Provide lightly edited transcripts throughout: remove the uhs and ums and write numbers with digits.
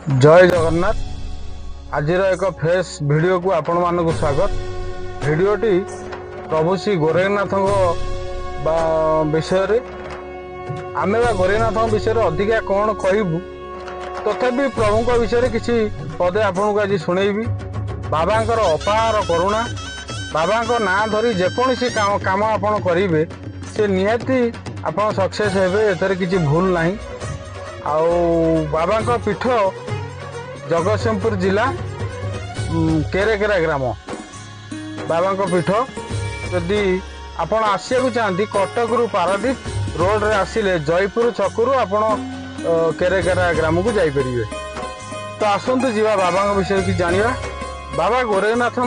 जय जगन्नाथ। आज एक फ्रेश वीडियो को आपण मानक स्वागत। वीडियोटी प्रभु श्री गोरखनाथ विषय आम गोरखनाथ विषय अधिका कौन कहबू तथापि प्रभु विषय किसी पदे आपन को आज शुणेबी। बाबांकर अपार करुणा बाबा ना धरी जेकोसी काम आपन करेंगे से निहाती आपन सक्सेस हेबे एथरे किसी भूल नहीं। आउ बाबा पीठ जगतसिंहपुर जिला केरेकेरा ग्राम बाबा पीठ। जदि आपण आसिया चाहती कटक रु पारादीप रोड रे आसिले जयपुर छकरू आपण केरेकेरा ग्राम को जापर। तो आसतु जीवा बाबा विषय कि जानिया। बाबा गोरखनाथ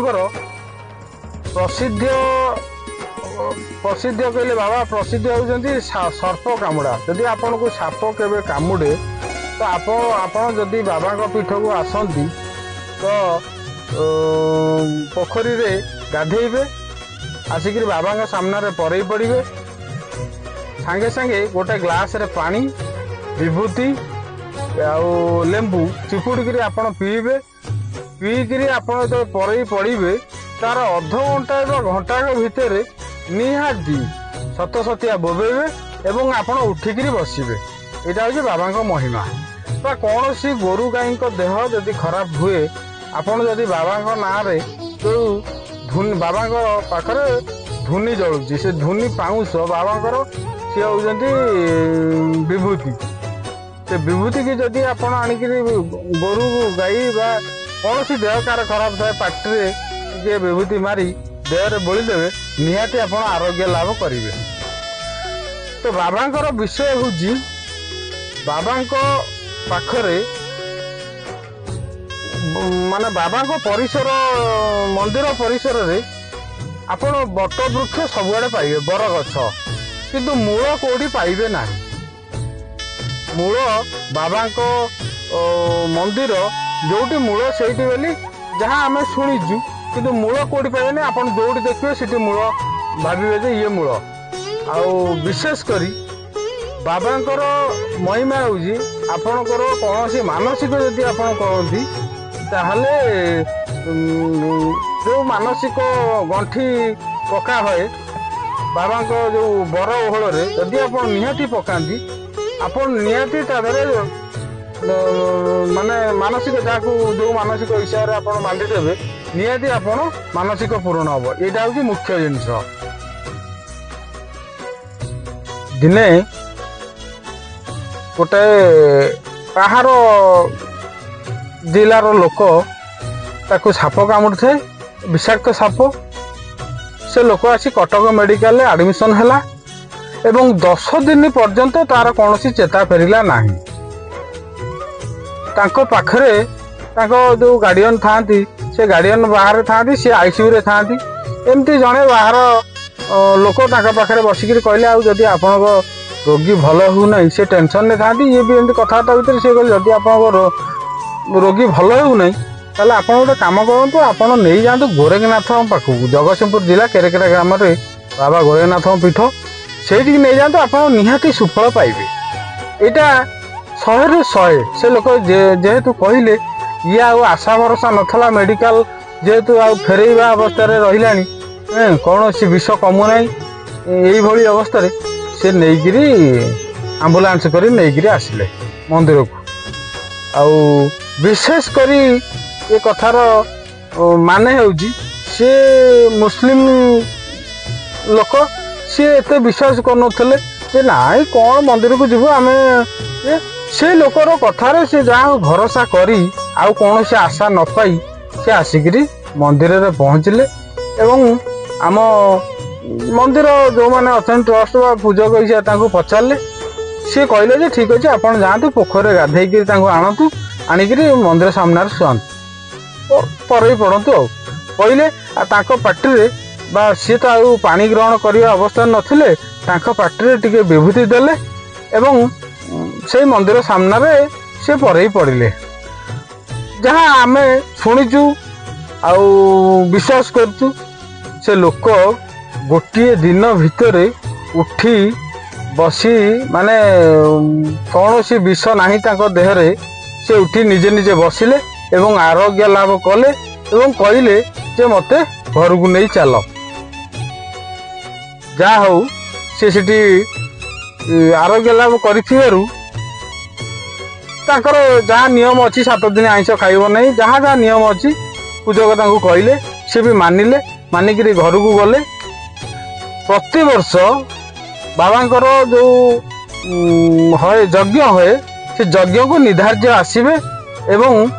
प्रसिद्ध कहले बाबा प्रसिद्ध होती सर्प कामुड़ा। जदि आपन को साप केवे कामुड़े तो आपण जदि बाबा पीठ को आसती तो पोखरी रे गाधेबे आसिक बाबा सामने पड़े पड़े सांगे सांगे गोटे ग्लास रे पानी विभूति आउ लेंबू चिपुड़ी आपन पीबे। पीकरी आपन जो पड़े पड़े तार अध घंटा घंटा भितर निहाती सतसतिया बोबेबे एवं आपन उठिकी बसबे। यहाँ हूँ बाबा महिमा। कौन सी गोरु गाई देह जदि खराब हुए आपन जदि बाबा ना जो बाबा पाखरे धुनी जलुची से धुनी पाउंश बाबा सी होती विभूति। से विभूति की जदि आपन आणिक गोरु गाई बा कौन सी देह कार खराब थाए पाटे जे विभूति मारी देहरे बोलीदेवे निहाती आपन आरोग्य लाभ करेंगे। तो बाबा विषय हूँ बाबा पाखरे माने बाबा परिसर मंदिर परिसर रे आपण बट वृक्ष सबुआड़े पाइबे बर गछ किंतु मूल कोड़ी पाइबे ना। मूल बाबा मंदिर जोटी मूल से जहाँ आम शुणीचु किंतु मूल कोड़ी पाइबे। आप जोटी देखिए सीटी मूल भावे जे ये मूल आउ विशेष करी बाबांकर महिमा हूँ आपणकर कौन सी मानसिक जदि आप कहती ताहले जो मानसिक गंठी पका हुए बाबा जो बर ओहल जदि आप निहाती पकाती आपन निहाती माने मानसिक जहाँ जो मानसिक हिसाब से आप बांधिदेवे निहाती आपन मानसिक पूर्ण हम। यहाँ हूँ मुख्य जिनस। दिने गोटे बाहर जिलार लोक ताकू साप कामुड़ थे विषाक्त साप। से लोक आसी कटक मेडिकल एडमिशन है एवं 10 दिन पर्यंत तार कौन चेता फेरला नहीं। तांको पाखरे तांको जो गार्डियन थांती से गार्डियन बाहर थांती सी आईसीयू रे थांती। एमती जड़े बाहर लोक पाखरे बसिक कहले आ जदि आपन रोगी भल हो ना से टेंशन में था ये भी एमती कथबार्ता भितर सी कहले जदि आप रोगी भल हो ना ताले आप गोटे कम करूँ आपड़ नहीं जातु गोरखनाथ पाखक जगतसिंहपुर जिला केरेकेरा ग्राम रे बाबा गोरखनाथ पीठ से नहीं जातु आप निहाती सुफल पाइबे। यहाँ 100 ରୁ 100 से लोक जेहेतु कहले ये आशा भरोसा नथला मेडिकल जेहेतु फेरईवा अवस्था रहा कौन सी विष कमुना यही अवस्था से नहींकि आम्बुलांस कर नहीं आसिले मंदिर को। आउ विशेष करी ये कथार माने होउजी से मुस्लिम लोक सी एते विश्वास करनथले जे नाई कौन मंदिर को जीव आम से लोकर कथार से जहाँ भरोसा करी आउ कौन से आशा न पाई से आसिक मंदिर रे पहुँचले एवं आम मंदिर जो मैंने अच्छा ट्रस्ट बा पूजक हिसाब से पचारे सी कहले जे ठीक अच्छे आप जातु पोखर गाधे आणतु आणिक मंदिर सामने शुआतु पर पड़तु कहले पार्टी बा सी तो आउ पानी ग्रहण करने अवस्था नथिले पार्टी टिके विभूति देले एवं से मंदिर सामने सी पर पड़े जहाँ आम शुणीचु आउ विश्वास करचु से लोक गोटे दिन भितर उठी बसी माने कौन सी विष नाही तांको देहरे से उठी निजे निजे बसिले एवं आरोग्य लाभ कले एवं कहले जे मते घर को नहीं चल जा हूँ से सिटी आरोग्य लाभ करिथिबारु तांकर जहाँ नियम अच्छी 7 दिन आइंस खाइब नहीं जहाँ जहाँ नियम अच्छी पूजक तांको कहले से भी मानिले मानिक घर को गले प्रति वर्ष बाबांकर जो हए यज्ञ हुए से यज्ञ को निर्धार्य आसबे एवं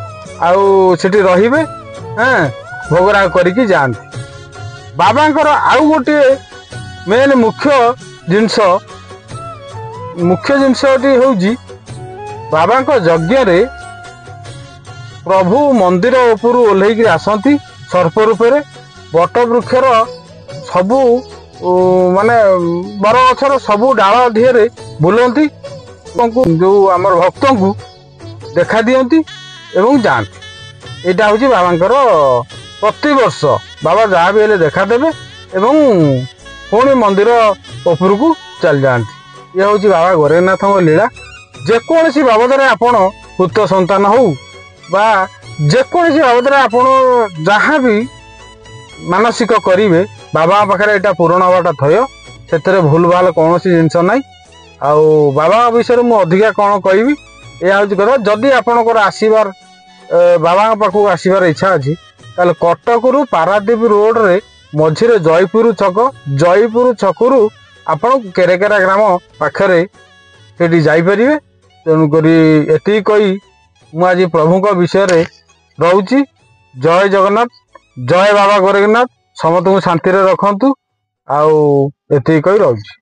आउ सेठी रहिबे हाँ भोगराग करिकी जाती बाबांकर आउ गोटे मेन मुख्य जिनस हूँ बाबा यज्ञ रे प्रभु मंदिर उपर ओह्लैक आसती सर्प रूप से बट वृक्षर सबू माने बर गछर सबू डाल दिहरे बुलती जो आमर भक्त को देखा दियंती एवं जाती यहाँ हूँ बाबांकर प्रति वर्ष बाबा जहाँ भी हेले देखा देवे एवं पुणी मंदिर उपर को चल जाती ये हूँ बाबा गोरखनाथ लीला जेकोसी बाबद आपण पुत्र संतान हो बा जेकोसी बाबद आपण जहाँ भी मानसिक करेंगे बाबा पाखे यहाँ पूरण हवाटा थय से भूल भाल कौन जिनस ना आउ बाबा विषय मुझे अधिका कौन कहबी यह हूँ कथा जदि आपणकर आसबार बाबा पाखक आसबार इच्छा अच्छी ताल कटक रु पारादीप रोड रे मझिरे जयपुर छकु आपण केरेकेरा ग्राम पाखरे सेठी जाइपारे तेणुक एति कही मु आज प्रभु विषय रे रोची जय जगन्नाथ जय बाबा गोरखनाथ समस्त को शांति रे रखंतु आउ एति कही रोची।